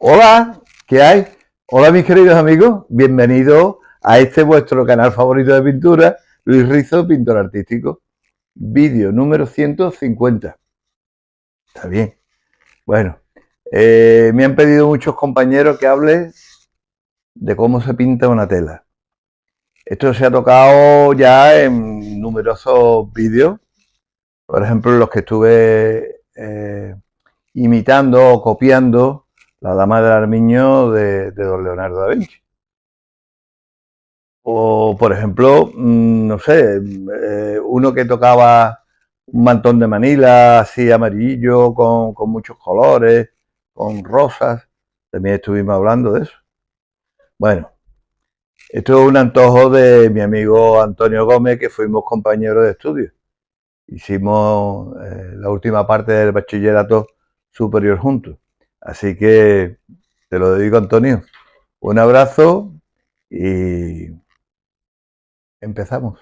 Hola, ¿qué hay? Hola mis queridos amigos, bienvenidos a este vuestro canal favorito de pintura, Luis Rizo, pintor artístico. Vídeo número 150. Está bien. Bueno, me han pedido muchos compañeros que hable de cómo se pinta una tela. Esto se ha tocado ya en numerosos vídeos, por ejemplo los que estuve imitando o copiando La Dama del Armiño de don Leonardo da Vinci. O, por ejemplo, no sé, uno que tocaba un mantón de Manila así amarillo, con muchos colores, con rosas. También estuvimos hablando de eso. Bueno, esto es un antojo de mi amigo Antonio Gómez, que fuimos compañeros de estudio. Hicimos la última parte del bachillerato superior juntos. Así que te lo dedico, Antonio. Un abrazo y empezamos.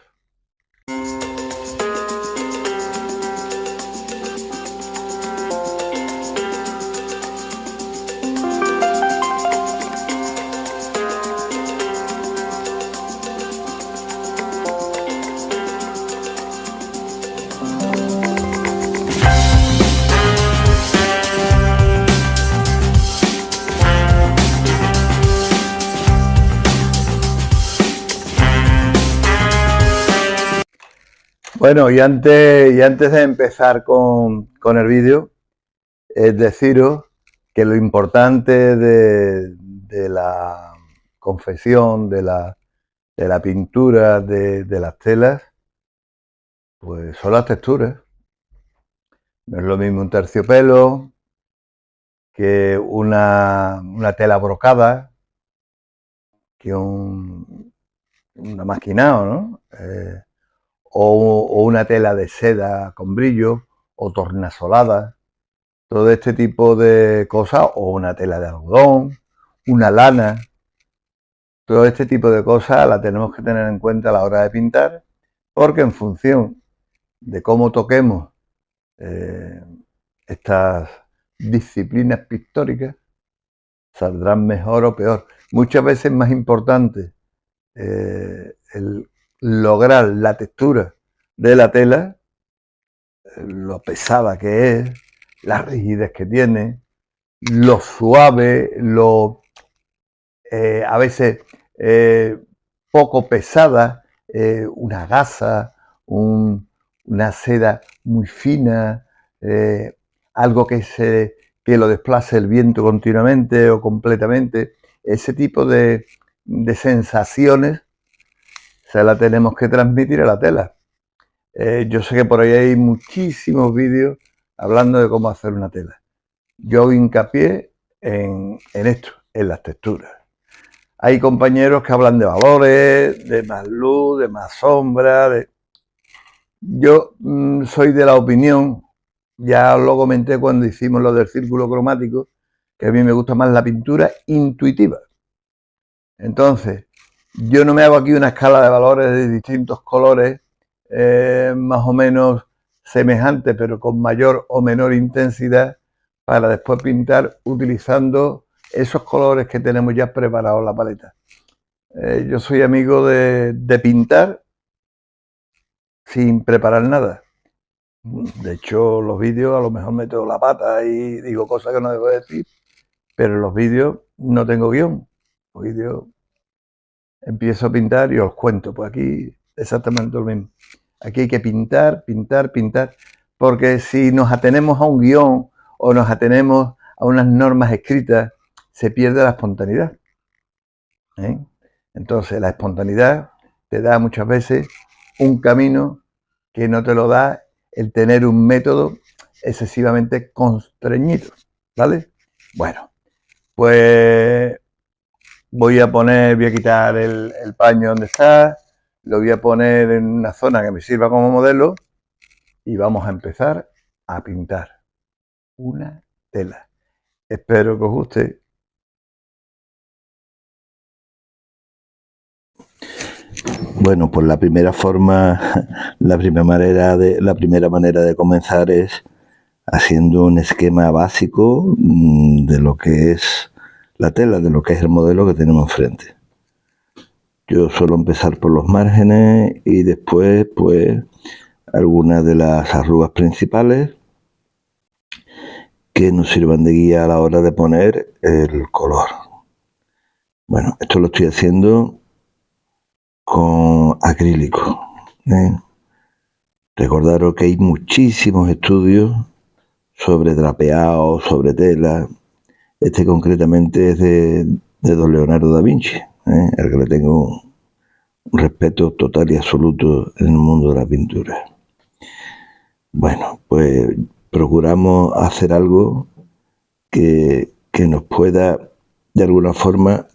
Bueno, y antes de empezar con el vídeo, es deciros que lo importante de la confección, de la pintura, de las telas, pues son las texturas. No es lo mismo un terciopelo que una tela brocada, que un maquinado, ¿no? O una tela de seda con brillo, o tornasolada, todo este tipo de cosas, o una tela de algodón, una lana, todo este tipo de cosas la tenemos que tener en cuenta a la hora de pintar, porque en función de cómo toquemos estas disciplinas pictóricas, saldrán mejor o peor. Muchas veces es más importante el lograr la textura de la tela, lo pesada que es, la rigidez que tiene, lo suave, a veces poco pesada, una gasa, una seda muy fina, algo que lo desplace el viento continuamente o completamente. Ese tipo de sensaciones se la tenemos que transmitir a la tela. Yo sé que por ahí hay muchísimos vídeos hablando de cómo hacer una tela. Yo hago hincapié en esto, en las texturas. Hay compañeros que hablan de valores, de más luz, de más sombra. Yo soy de la opinión, ya lo comenté cuando hicimos lo del círculo cromático, que a mí me gusta más la pintura intuitiva. Entonces, yo no me hago aquí una escala de valores de distintos colores, más o menos semejantes, pero con mayor o menor intensidad, para después pintar utilizando esos colores que tenemos ya preparados en la paleta. Yo soy amigo de pintar sin preparar nada. De hecho, los vídeos a lo mejor meto la pata y digo cosas que no debo decir, pero en los vídeos no tengo guión. Los vídeos empiezo a pintar y os cuento, pues aquí exactamente lo mismo. Aquí hay que pintar, pintar, pintar, porque si nos atenemos a un guión o nos atenemos a unas normas escritas, se pierde la espontaneidad. Entonces, la espontaneidad te da muchas veces un camino que no te lo da el tener un método excesivamente constreñido, ¿vale? Bueno, pues voy a quitar el paño donde está, lo voy a poner en una zona que me sirva como modelo y vamos a empezar a pintar una tela. Espero que os guste. Bueno, pues la primera manera de comenzar es haciendo un esquema básico de lo que es la tela de lo que es el modelo que tenemos enfrente. Yo suelo empezar por los márgenes y después, pues, algunas de las arrugas principales que nos sirvan de guía a la hora de poner el color. Bueno, esto lo estoy haciendo con acrílico. Recordaros que hay muchísimos estudios sobre drapeado, sobre tela. Este concretamente es de don Leonardo da Vinci, al que le tengo un respeto total y absoluto en el mundo de la pintura. Bueno, pues procuramos hacer algo que nos pueda, de alguna forma,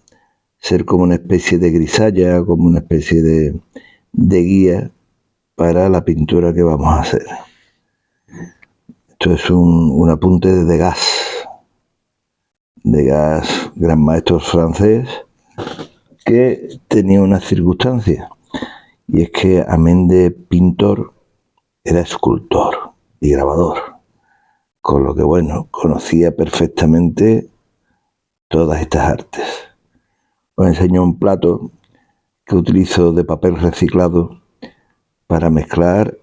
ser como una especie de grisalla, como una especie de guía para la pintura que vamos a hacer. Esto es un apunte de Degas, gran maestro francés, que tenía una circunstancia, y es que amén de pintor, era escultor y grabador, con lo que, bueno, conocía perfectamente todas estas artes. Os enseño un plato que utilizo de papel reciclado para mezclar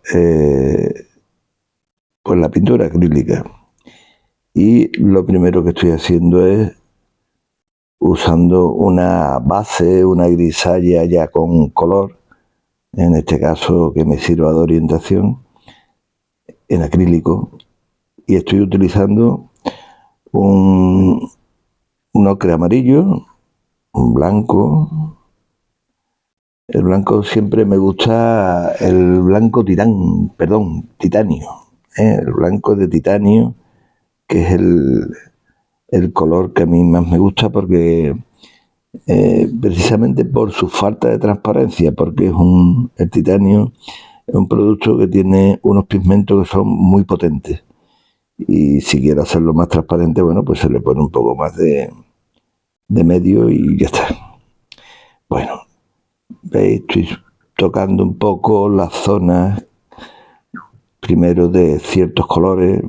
pues la pintura acrílica. Y lo primero que estoy haciendo es usando una base, una grisalla ya con color, en este caso que me sirva de orientación, en acrílico, y estoy utilizando un ocre amarillo, un blanco. El blanco siempre me gusta el blanco titanio, el blanco de titanio, que es el color que a mí más me gusta porque precisamente por su falta de transparencia, porque el titanio es un producto que tiene unos pigmentos que son muy potentes, y si quiero hacerlo más transparente, bueno, pues se le pone un poco más de medio y ya está. Bueno, veis, estoy tocando un poco las zonas primero de ciertos colores.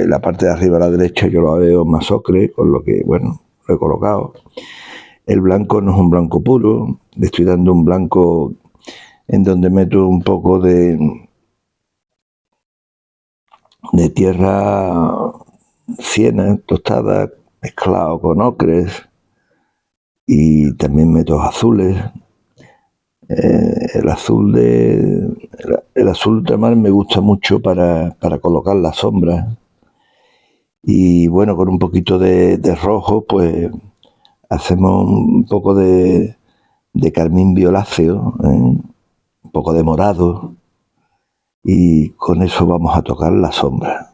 La parte de arriba a la derecha yo la veo más ocre, con lo que, bueno, lo he colocado. El blanco no es un blanco puro, le estoy dando un blanco en donde meto un poco de tierra siena tostada, mezclado con ocres, y también meto azules. El azul ultramar me gusta mucho para colocar las sombras, y bueno, con un poquito de rojo pues hacemos un poco de carmín violáceo, un poco de morado, y con eso vamos a tocar la sombra.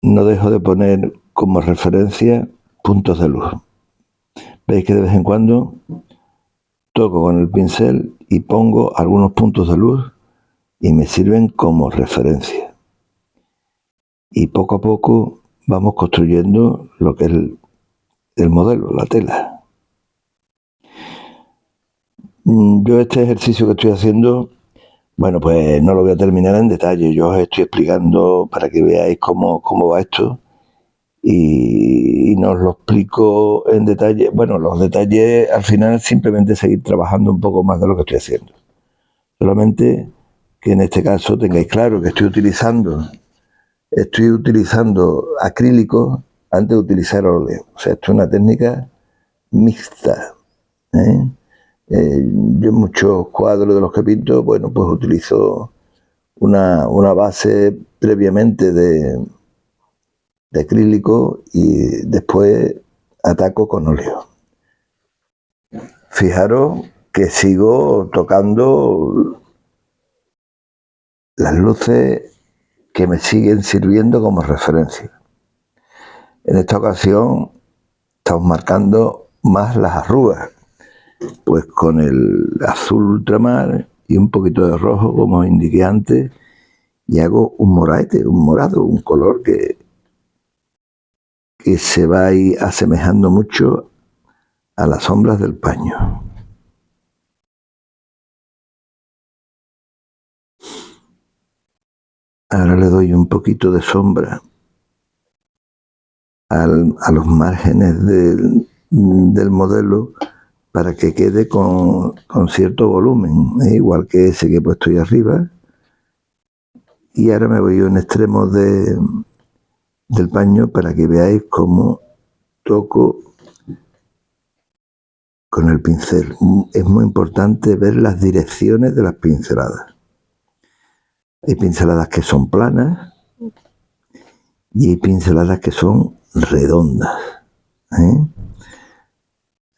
No dejo de poner como referencia puntos de luz. Veis que de vez en cuando toco con el pincel y pongo algunos puntos de luz y me sirven como referencia. Y poco a poco vamos construyendo lo que es el modelo, la tela. Yo este ejercicio que estoy haciendo, bueno, pues no lo voy a terminar en detalle. Yo os estoy explicando para que veáis cómo va esto, y no os lo explico en detalle. Bueno, los detalles al final simplemente seguir trabajando un poco más de lo que estoy haciendo. Solamente que en este caso tengáis claro que estoy utilizando acrílico antes de utilizar óleo. O sea, esto es una técnica mixta. Yo en muchos cuadros de los que pinto, bueno, pues utilizo una base previamente de acrílico y después ataco con óleo. Fijaros que sigo tocando las luces que me siguen sirviendo como referencia. En esta ocasión estamos marcando más las arrugas, pues con el azul ultramar y un poquito de rojo, como os indiqué antes, y hago un morado, un color que se va a ir asemejando mucho a las sombras del paño. Ahora le doy un poquito de sombra a los márgenes del modelo para que quede con cierto volumen, igual que ese que he puesto ahí arriba. Y ahora me voy a un extremo del paño para que veáis cómo toco con el pincel. Es muy importante ver las direcciones de las pinceladas. Hay pinceladas que son planas y hay pinceladas que son redondas.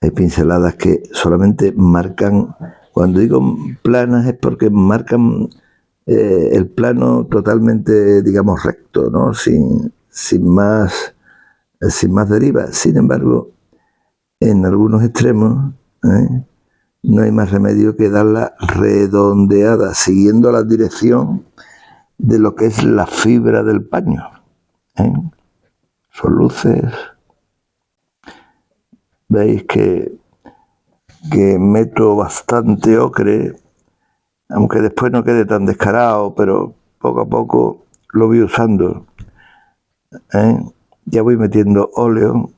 Hay pinceladas que solamente marcan, cuando digo planas es porque marcan el plano totalmente, digamos, recto, ¿no? Sin más deriva. Sin embargo, en algunos extremos no hay más remedio que darla redondeada, siguiendo la dirección de lo que es la fibra del paño. Son luces. Veis que meto bastante ocre, aunque después no quede tan descarado, pero poco a poco lo voy usando. Ya voy metiendo óleo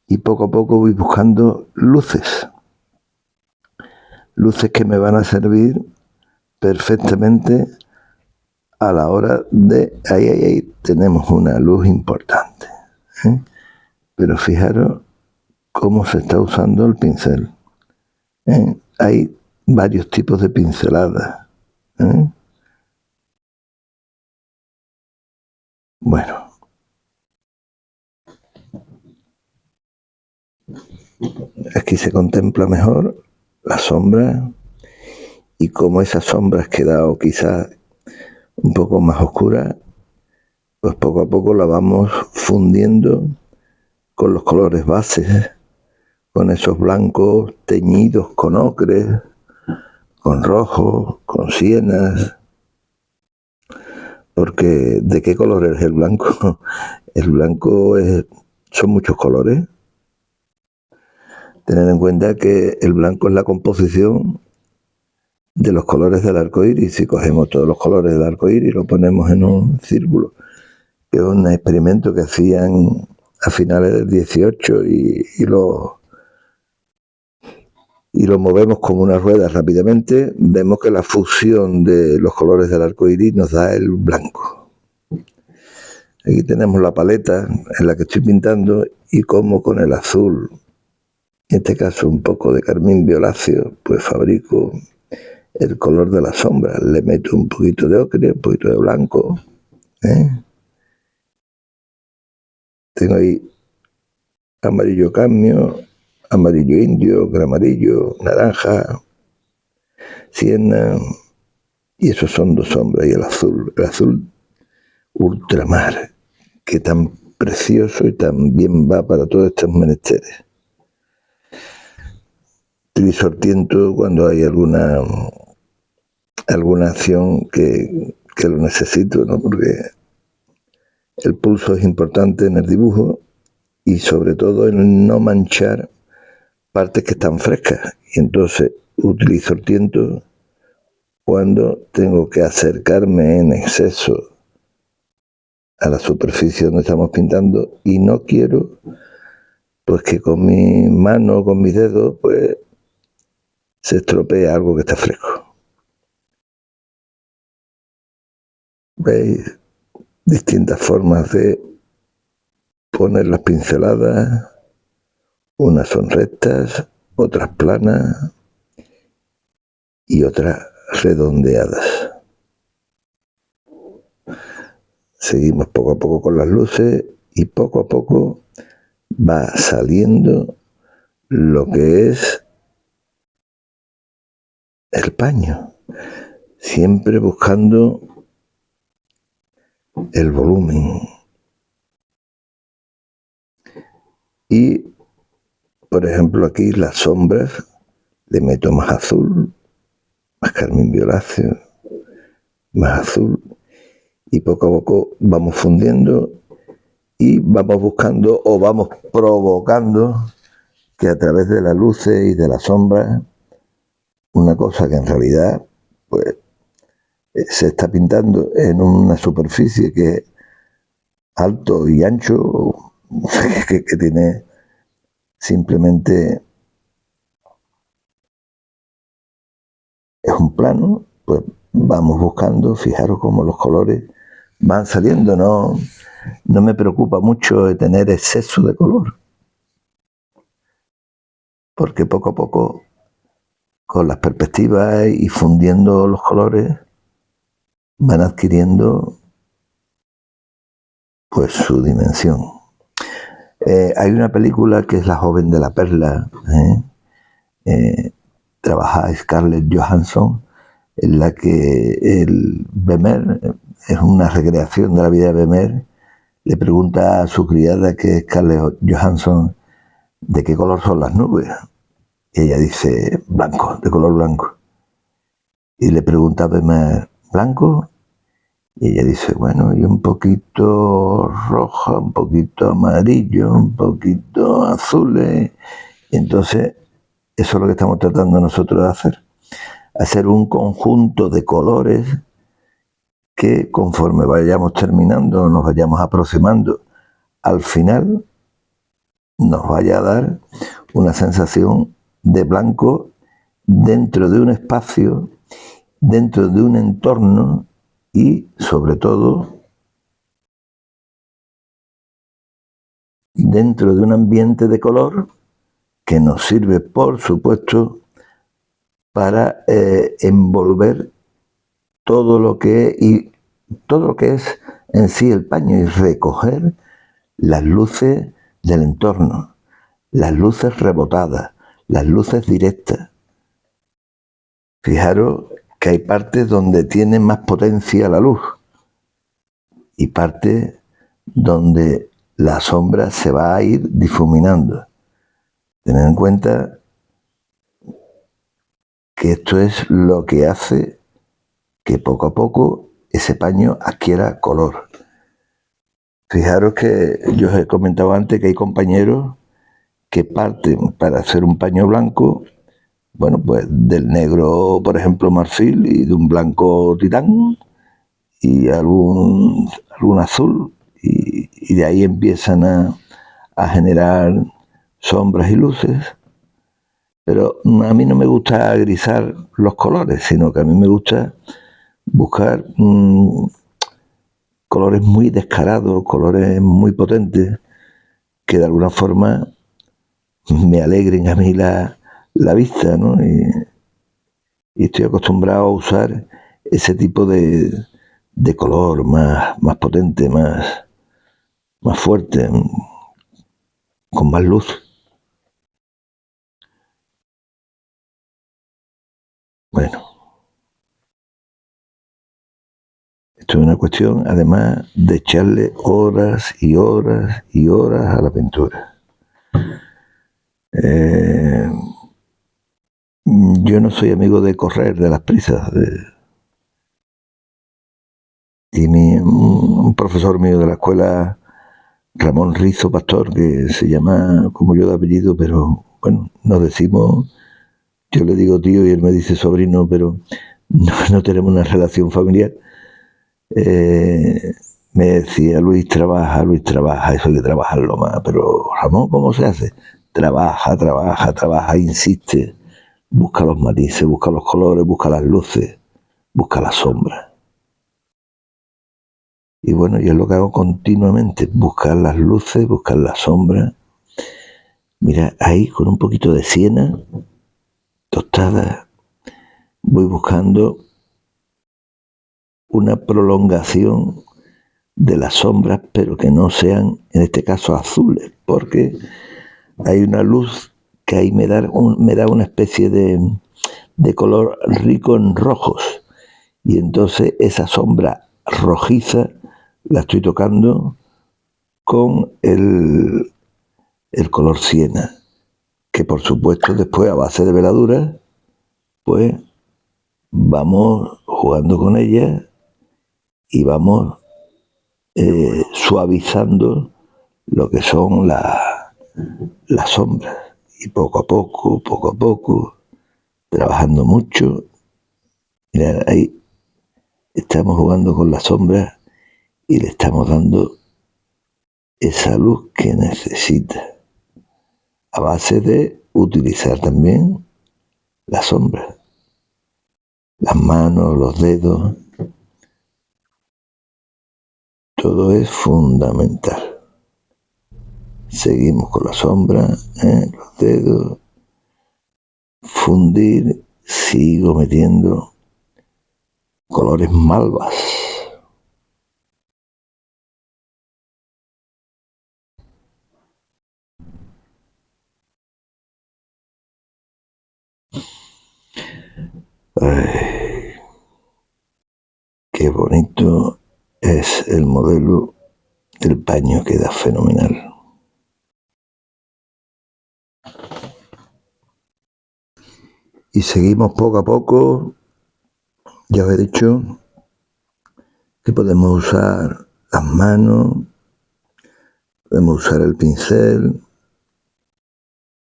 y poco a poco voy buscando luces que me van a servir perfectamente a la hora de... Ahí tenemos una luz importante. Pero fijaros cómo se está usando el pincel. Hay varios tipos de pinceladas. Bueno. Aquí se contempla mejor la sombra y como esas sombras quedado quizás un poco más oscuras, pues poco a poco la vamos fundiendo con los colores bases, con esos blancos teñidos con ocre, con rojo, con sienas. Porque ¿de qué color es el blanco? El blanco son muchos colores. Tener en cuenta que el blanco es la composición de los colores del arco iris. Si cogemos todos los colores del arco iris y lo ponemos en un círculo, que es un experimento que hacían a finales del 18 y lo movemos como una rueda rápidamente, vemos que la fusión de los colores del arco iris nos da el blanco. Aquí tenemos la paleta en la que estoy pintando y como con el azul, en este caso un poco de carmín violáceo, pues fabrico el color de la sombra. Le meto un poquito de ocre, un poquito de blanco. Tengo ahí amarillo cadmio, amarillo indio, gramarillo, naranja, siena, y esos son dos sombras. Y el azul ultramar, que tan precioso y tan bien va para todos estos menesteres. Utilizo el tiento cuando hay alguna acción que lo necesito, ¿no? Porque el pulso es importante en el dibujo y sobre todo en no manchar partes que están frescas. Y entonces utilizo el tiento cuando tengo que acercarme en exceso a la superficie donde estamos pintando y no quiero pues que con mi mano, con mis dedos, pues se estropee algo que está fresco. ¿Veis? Distintas formas de poner las pinceladas. Unas son rectas, otras planas y otras redondeadas. Seguimos poco a poco con las luces y poco a poco va saliendo lo que es el paño, siempre buscando el volumen. Y, por ejemplo, aquí las sombras le meto más azul, más carmín violáceo, más azul, y poco a poco vamos fundiendo y vamos buscando o vamos provocando que a través de las luces y de las sombras, una cosa que en realidad pues se está pintando en una superficie que alto y ancho, que tiene simplemente, es un plano, pues vamos buscando, fijaros cómo los colores van saliendo, no me preocupa mucho de tener exceso de color, porque poco a poco, con las perspectivas y fundiendo los colores, van adquiriendo pues su dimensión. Hay una película que es La joven de la perla, trabaja Scarlett Johansson, en la que el Vermeer, es una recreación de la vida de Vermeer, le pregunta a su criada, que es Scarlett Johansson, de qué color son las nubes. Y ella dice, blanco, de color blanco. Y le pregunta a Vermeer, ¿blanco? Y ella dice, bueno, y un poquito roja, un poquito amarillo, un poquito azules. Y entonces, eso es lo que estamos tratando nosotros de hacer un conjunto de colores que, conforme vayamos terminando, nos vayamos aproximando al final, nos vaya a dar una sensación de blanco dentro de un espacio, dentro de un entorno y, sobre todo, dentro de un ambiente de color que nos sirve, por supuesto, para envolver todo lo que es en sí el paño y recoger las luces del entorno, las luces rebotadas, las luces directas. Fijaros que hay partes donde tiene más potencia la luz y partes donde la sombra se va a ir difuminando. Tened en cuenta que esto es lo que hace que poco a poco ese paño adquiera color. Fijaros que yo os he comentado antes que hay compañeros que parten para hacer un paño blanco, bueno, pues del negro, por ejemplo, marfil, y de un blanco titán, y algún azul, y de ahí empiezan a generar sombras y luces. Pero a mí no me gusta grisar los colores, sino que a mí me gusta buscar colores muy descarados, colores muy potentes, que de alguna forma me alegren a mí la vista, ¿no? Y estoy acostumbrado a usar ese tipo de color más potente, más fuerte, con más luz. Bueno, esto es una cuestión, además, de echarle horas y horas y horas a la pintura. Yo no soy amigo de correr, de las prisas. Y un profesor mío de la escuela, Ramón Rizo Pastor, que se llama como yo de apellido, pero bueno, nos decimos, yo le digo tío y él me dice sobrino, pero no tenemos una relación familiar. Me decía, Luis, trabaja, eso hay que trabajarlo más. Pero Ramón, ¿cómo se hace? Trabaja, insiste. Busca los matices, busca los colores, busca las luces, busca las sombras. Y bueno, yo es lo que hago continuamente, buscar las luces, buscar las sombras. Mira, ahí con un poquito de siena tostada, voy buscando una prolongación de las sombras, pero que no sean, en este caso, azules, porque hay una luz que ahí me da una especie de color rico en rojos, y entonces esa sombra rojiza la estoy tocando con el color siena, que por supuesto después, a base de veladura, pues vamos jugando con ella y vamos suavizando lo que son las sombras. Y poco a poco, trabajando mucho. Mirad, ahí estamos jugando con las sombras y le estamos dando esa luz que necesita, a base de utilizar también la sombra, las manos, los dedos, todo es fundamental. Seguimos con la sombra, los dedos, fundir, sigo metiendo colores malvas. Ay, qué bonito es el modelo, el paño queda fenomenal. Y seguimos poco a poco. Ya os he dicho que podemos usar las manos, podemos usar el pincel,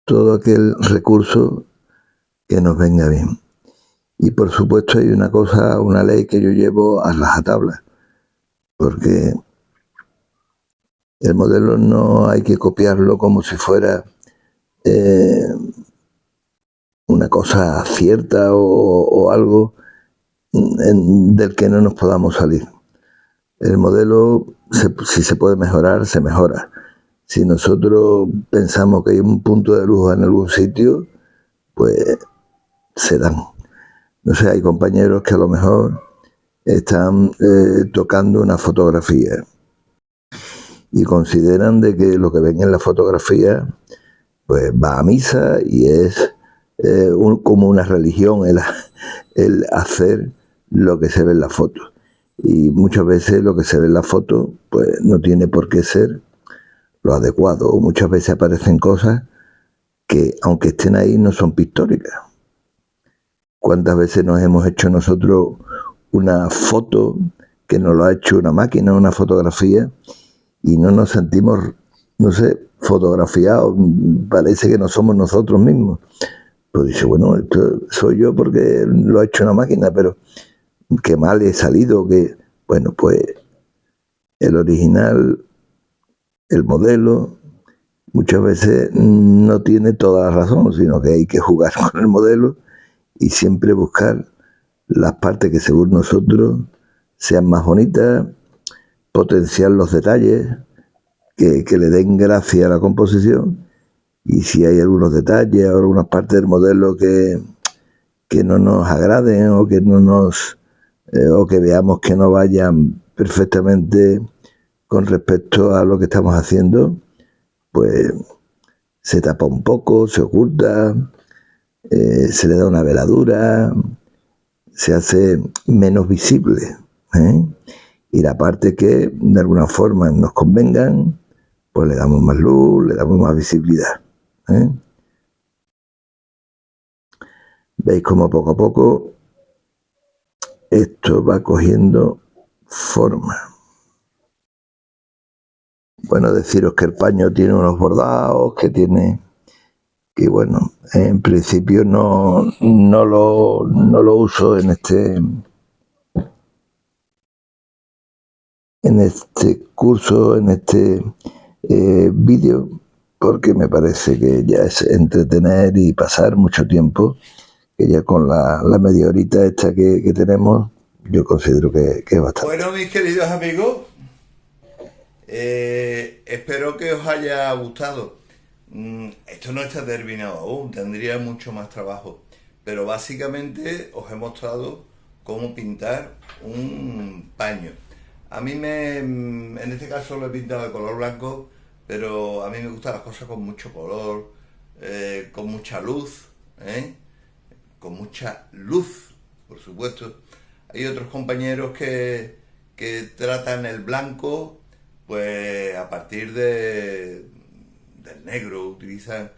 todo aquel recurso que nos venga bien. Y por supuesto hay una cosa, una ley que yo llevo a rajatabla, porque el modelo no hay que copiarlo como si fuera una cosa cierta o algo del que no nos podamos salir. El modelo, si se puede mejorar, se mejora. Si nosotros pensamos que hay un punto de luz en algún sitio, pues se dan. No sé, hay compañeros que a lo mejor están tocando una fotografía y consideran de que lo que ven en la fotografía pues va a misa y es como una religión el hacer lo que se ve en la foto. Y muchas veces lo que se ve en la foto pues no tiene por qué ser lo adecuado. O muchas veces aparecen cosas que, aunque estén ahí, no son pictóricas. ¿Cuántas veces nos hemos hecho nosotros una foto que nos lo ha hecho una máquina, una fotografía, y no nos sentimos, no sé, fotografiados? Parece que no somos nosotros mismos. Pues dice, bueno, esto soy yo porque lo ha hecho una máquina, pero qué mal he salido, que bueno, pues el original, el modelo, muchas veces no tiene toda la razón, sino que hay que jugar con el modelo y siempre buscar las partes que según nosotros sean más bonitas, potenciar los detalles, que le den gracia a la composición, y si hay algunos detalles o algunas partes del modelo que no nos agraden o que no nos o que veamos que no vayan perfectamente con respecto a lo que estamos haciendo, pues se tapa un poco, se oculta, se le da una veladura, se hace menos visible, y la parte que de alguna forma nos convengan, pues le damos más luz, le damos más visibilidad. Veis como poco a poco esto va cogiendo forma. Bueno, deciros que el paño tiene unos bordados, que bueno, en principio no lo uso en este curso, en este vídeo, porque me parece que ya es entretener y pasar mucho tiempo, que ya con la media horita esta que tenemos, yo considero que es bastante. Bueno, mis queridos amigos, espero que os haya gustado. Esto no está terminado aún, tendría mucho más trabajo, pero básicamente os he mostrado cómo pintar un paño. A mí en este caso lo he pintado de color blanco, pero a mí me gustan las cosas con mucho color, con mucha luz, con mucha luz, por supuesto. Hay otros compañeros que tratan el blanco, pues a partir del negro, utilizan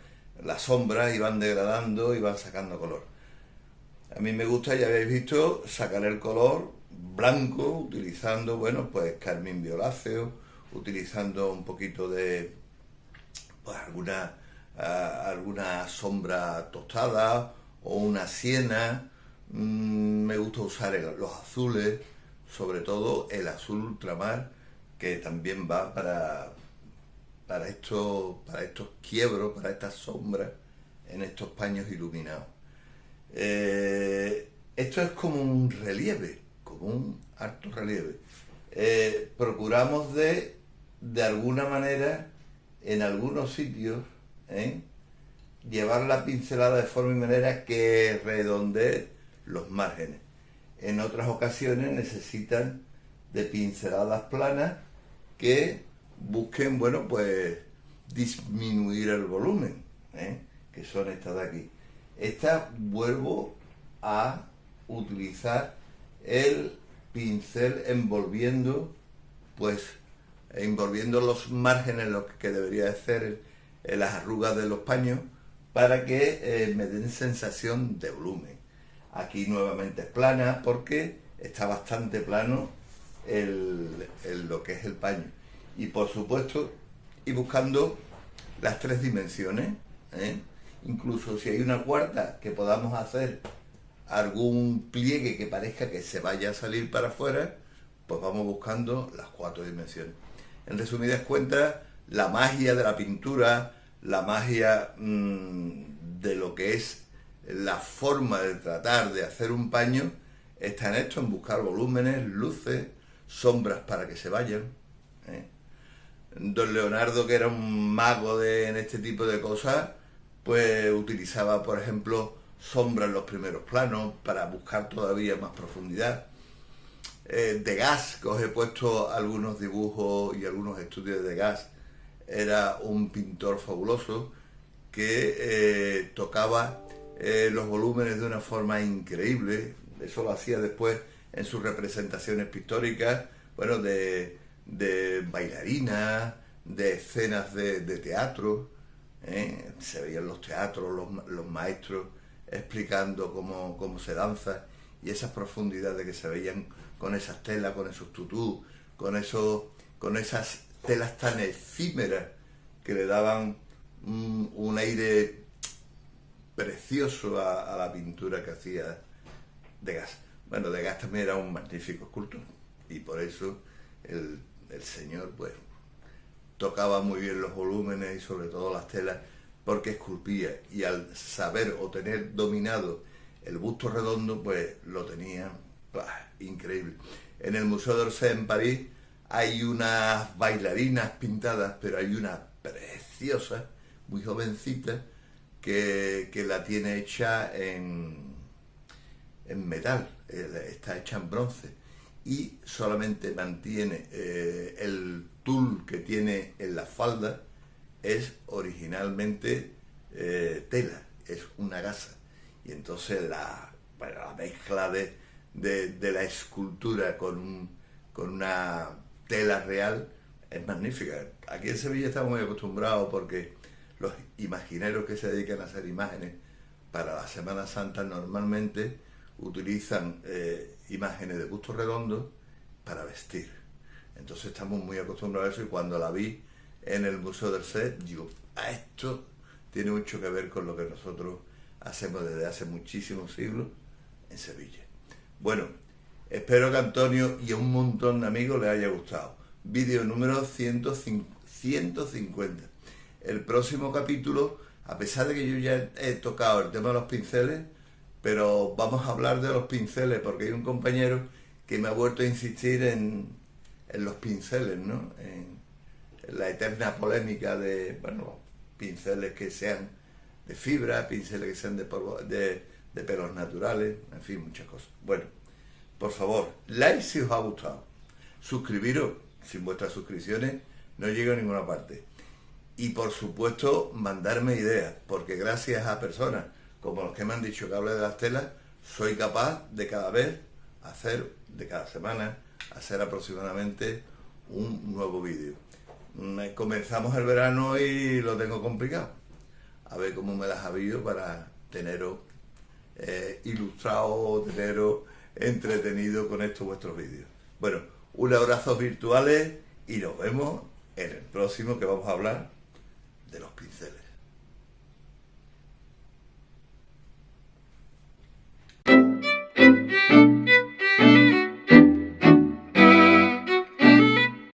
las sombras y van degradando y van sacando color. A mí me gusta, ya habéis visto, sacar el color blanco utilizando, bueno, pues carmín violáceo, utilizando un poquito de, pues alguna sombra tostada o una siena. Me gusta usar los azules, sobre todo el azul ultramar, que también va estos quiebros, para estas sombras en estos paños iluminados. Esto es como un relieve, como un alto relieve. Procuramos de alguna manera, en algunos sitios, llevar la pincelada de forma y manera que redondee los márgenes. En otras ocasiones necesitan de pinceladas planas que busquen, bueno, pues disminuir el volumen, que son estas de aquí. Esta vuelvo a utilizar el pincel envolviendo los márgenes, lo que debería de ser las arrugas de los paños, para que me den sensación de volumen. Aquí nuevamente es plana porque está bastante plano lo que es el paño. Y por supuesto, y buscando las 3 dimensiones, incluso si hay una cuarta que podamos hacer algún pliegue que parezca que se vaya a salir para afuera, pues vamos buscando las 4 dimensiones. En resumidas cuentas, la magia de la pintura, la magia de lo que es la forma de tratar de hacer un paño, está en esto, en buscar volúmenes, luces, sombras para que se vayan. Don Leonardo, que era un mago en este tipo de cosas, pues utilizaba, por ejemplo, sombras en los primeros planos para buscar todavía más profundidad. Degas, que os he puesto algunos dibujos y algunos estudios de Degas, era un pintor fabuloso que tocaba los volúmenes de una forma increíble. Eso lo hacía después en sus representaciones pictóricas, bueno, de bailarinas, de escenas de teatro. Se veían los teatros, los maestros explicando cómo se danza, y esas profundidades que se veían con esas telas, con esos tutús, con esas telas tan efímeras que le daban un aire precioso a la pintura que hacía Degas. Bueno, Degas también era un magnífico escultor, y por eso el señor pues tocaba muy bien los volúmenes y sobre todo las telas, porque esculpía, y al saber o tener dominado el busto redondo, pues lo tenía increíble. En el Museo d'Orsay en París hay unas bailarinas pintadas, pero hay una preciosa, muy jovencita, que la tiene hecha en metal, está hecha en bronce, y solamente mantiene el tul que tiene en la falda, es originalmente tela, es una gasa. Y entonces la mezcla de la escultura con una tela real es magnífica. Aquí en Sevilla estamos muy acostumbrados, porque los imagineros que se dedican a hacer imágenes para la Semana Santa normalmente utilizan imágenes de busto redondo para vestir. Entonces estamos muy acostumbrados a eso, y cuando la vi en el Museo d'Orsay, digo, esto tiene mucho que ver con lo que nosotros hacemos desde hace muchísimos siglos en Sevilla. Bueno, espero que a Antonio y a un montón de amigos les haya gustado. Vídeo número 150. El próximo capítulo, a pesar de que yo ya he tocado el tema de los pinceles, pero vamos a hablar de los pinceles, porque hay un compañero que me ha vuelto a insistir en los pinceles, ¿no? En la eterna polémica de, bueno, pinceles que sean de fibra, pinceles que sean de pelos naturales, en fin, muchas cosas. Bueno, por favor, like si os ha gustado, suscribiros, sin vuestras suscripciones no llego a ninguna parte, y por supuesto mandarme ideas, porque gracias a personas como los que me han dicho que hable de las telas, soy capaz de cada semana hacer aproximadamente un nuevo vídeo. Comenzamos el verano y lo tengo complicado. A ver cómo me las avío para teneros ilustrado, teneros entretenido con estos vuestros vídeos. Bueno, un abrazo virtuales y nos vemos en el próximo, que vamos a hablar de los pinceles.